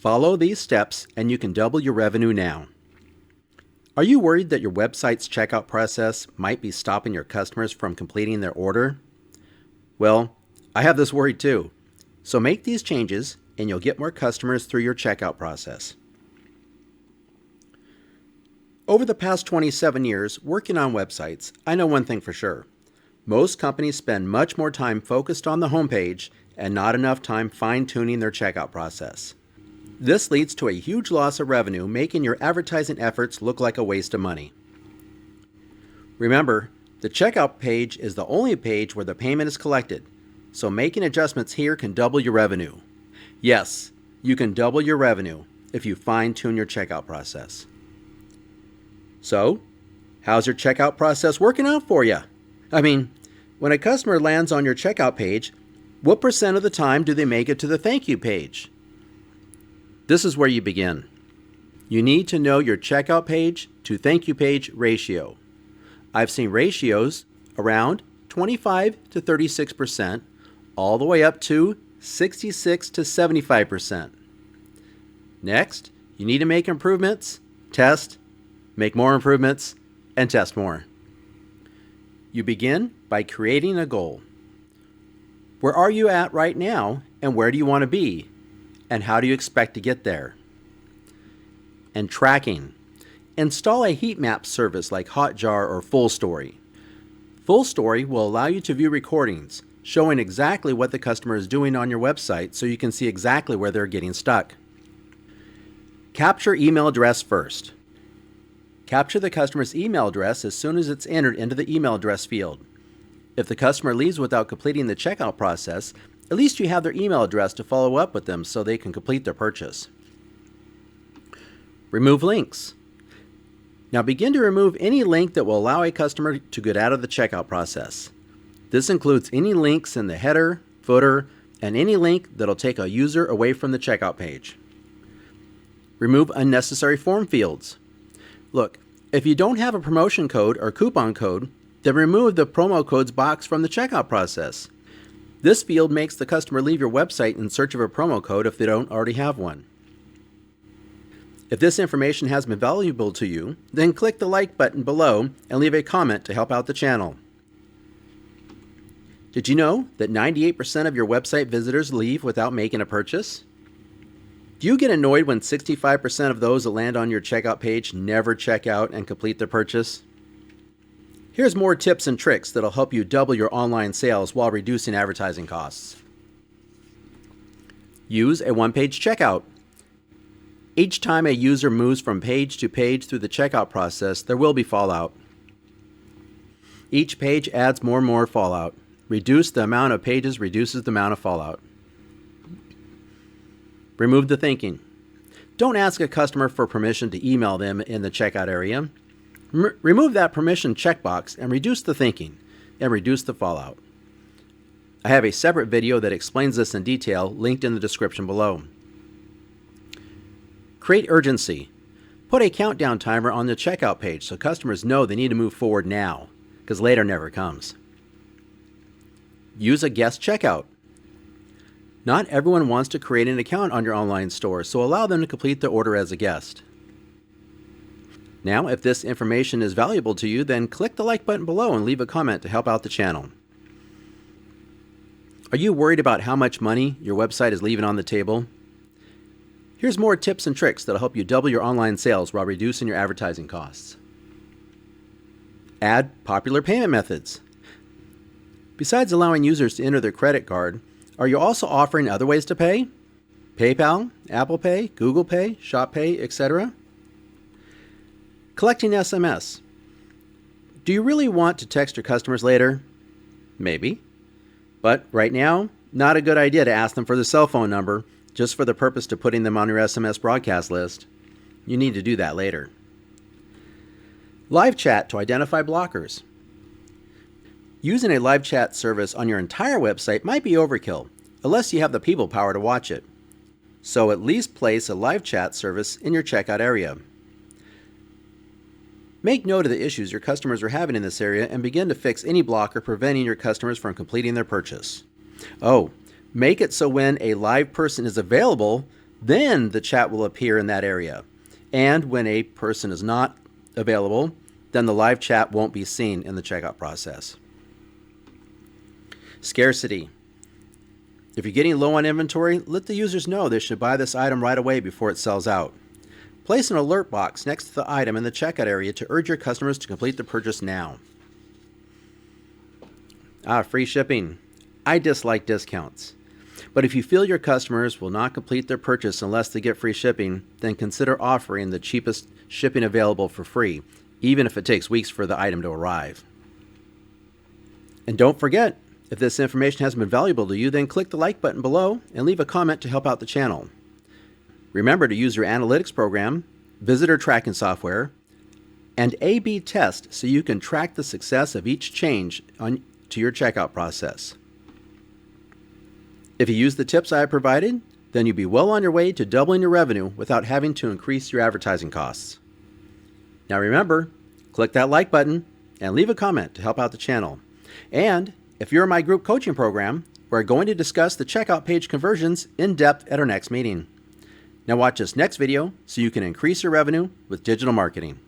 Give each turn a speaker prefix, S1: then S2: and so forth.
S1: Follow these steps and you can double your revenue now. Are you worried that your website's checkout process might be stopping your customers from completing their order? Well, I have this worry too. So make these changes and you'll get more customers through your checkout process. Over the past 27 years working on websites, I know one thing for sure. Most companies spend much more time focused on the homepage and not enough time fine-tuning their checkout process. This leads to a huge loss of revenue, making your advertising efforts look like a waste of money. Remember, the checkout page is the only page where the payment is collected, so making adjustments here can double your revenue. Yes, you can double your revenue if you fine-tune your checkout process. So, how's your checkout process working out for you? I mean, when a customer lands on your checkout page, what % of the time do they make it to the thank you page? This is where you begin. You need to know your checkout page to thank you page ratio. I've seen ratios around 25 to 36%, all the way up to 66 to 75%. Next, you need to make improvements, test, make more improvements, and test more. You begin by creating a goal. Where are you at right now, and where do you want to be? And how do you expect to get there? And tracking. Install a heat map service like Hotjar or FullStory. FullStory will allow you to view recordings, showing exactly what the customer is doing on your website so you can see exactly where they're getting stuck. Capture email address first. Capture the customer's email address as soon as it's entered into the email address field. If the customer leaves without completing the checkout process, at least you have their email address to follow up with them so they can complete their purchase. Remove links. Now begin to remove any link that will allow a customer to get out of the checkout process. This includes any links in the header, footer, and any link that'll take a user away from the checkout page. Remove unnecessary form fields. Look, if you don't have a promotion code or coupon code, then remove the promo codes box from the checkout process. This field makes the customer leave your website in search of a promo code if they don't already have one. If this information has been valuable to you, then click the like button below and leave a comment to help out the channel. Did you know that 98% of your website visitors leave without making a purchase? Do you get annoyed when 65% of those that land on your checkout page never check out and complete their purchase? Here's more tips and tricks that'll help you double your online sales while reducing advertising costs. Use a one-page checkout. Each time a user moves from page to page through the checkout process, there will be fallout. Each page adds more and more fallout. Reduce the amount of pages reduces the amount of fallout. Remove the thinking. Don't ask a customer for permission to email them in the checkout area. Remove that permission checkbox and reduce the thinking and reduce the fallout. I have a separate video that explains this in detail linked in the description below. Create urgency. Put a countdown timer on the checkout page so customers know they need to move forward now, because later never comes. Use a guest checkout. Not everyone wants to create an account on your online store, so allow them to complete the order as a guest. Now, if this information is valuable to you, then click the like button below and leave a comment to help out the channel. Are you worried about how much money your website is leaving on the table? Here's more tips and tricks that'll help you double your online sales while reducing your advertising costs. Add popular payment methods. Besides allowing users to enter their credit card, are you also offering other ways to pay? PayPal, Apple Pay, Google Pay, Shop Pay, etc.? Collecting SMS. Do you really want to text your customers later? Maybe. But right now, not a good idea to ask them for the cell phone number just for the purpose of putting them on your SMS broadcast list. You need to do that later. Live chat to identify blockers. Using a live chat service on your entire website might be overkill, unless you have the people power to watch it. So at least place a live chat service in your checkout area. Make note of the issues your customers are having in this area and begin to fix any blocker preventing your customers from completing their purchase. Oh, make it so when a live person is available, Then the chat will appear in that area. And when a person is not available, then the live chat won't be seen in the checkout process. Scarcity. If you're getting low on inventory, let the users know they should buy this item right away before it sells out. Place an alert box next to the item in the checkout area to urge your customers to complete the purchase now. Free shipping. I dislike discounts. But if you feel your customers will not complete their purchase unless they get free shipping, then consider offering the cheapest shipping available for free, even if it takes weeks for the item to arrive. And don't forget, if this information has been valuable to you, then click the like button below and leave a comment to help out the channel. Remember to use your analytics program, visitor tracking software, and A/B test so you can track the success of each change to your checkout process. If you use the tips I have provided, then you'll be well on your way to doubling your revenue without having to increase your advertising costs. Now remember, click that like button and leave a comment to help out the channel. And if you're in my group coaching program, we're going to discuss the checkout page conversions in depth at our next meeting. Now watch this next video so you can increase your revenue with digital marketing.